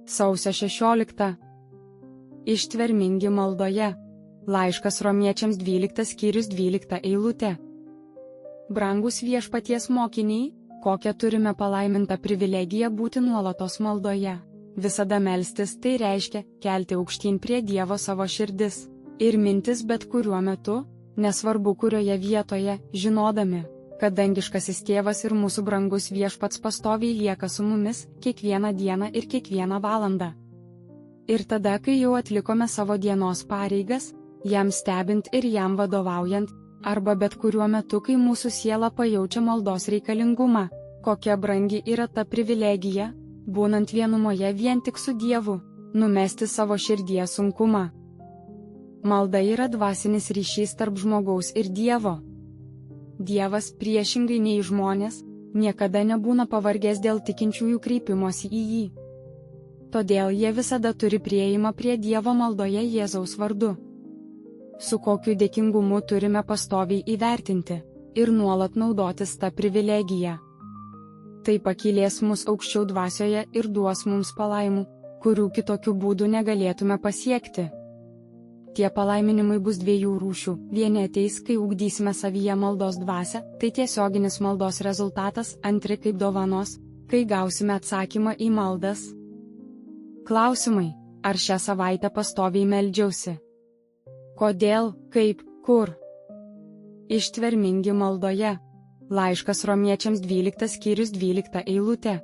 Sausio 16. Ištvermingi maldoje. Laiškas Romiečiams 12 skyrius 12 eilutė. Brangus Viešpaties mokiniai, kokią turime palaimintą privilegiją būti nuolatos maldoje. Visada melstis tai reiškia kelti aukštyn prie Dievo savo širdis ir mintis bet kuriuo metu, nesvarbu kurioje vietoje, žinodami, kad dangiškasis Tėvas ir mūsų brangus Viešpats pastoviai lieka su mumis kiekvieną dieną ir kiekvieną valandą. Ir tada, kai jau atlikome savo dienos pareigas, jam stebint ir jam vadovaujant, arba bet kuriuo metu, kai mūsų siela pajaučia maldos reikalingumą, kokia brangi yra ta privilegija, būnant vienumoje vien tik su Dievu, numesti savo širdies sunkumą. Malda yra dvasinis ryšys tarp žmogaus ir Dievo. Dievas, priešingai nei žmonės, niekada nebūna pavargęs dėl tikinčiųjų kreipimosi į jį. Todėl jie visada turi priėjimą prie Dievo maldoje Jėzaus vardu. Su kokiu dėkingumu turime pastoviai įvertinti ir nuolat naudotis tą privilegiją. Tai pakylės mus aukščiau dvasioje ir duos mums palaimų, kurių kitokių būdų negalėtume pasiekti. Tie palaiminimai bus dviejų rūšių. Vieni ateis, kai ugdysime savyje maldos dvasią, tai tiesioginis maldos rezultatas, antri kaip dovanos, kai gausime atsakymą į maldas. Klausimai: ar šią savaitę pastoviai meldžiausi? Kodėl, kaip, kur? Ištvermingi maldoje. Laiškas Romiečiams 12 skyrius 12 eilutė.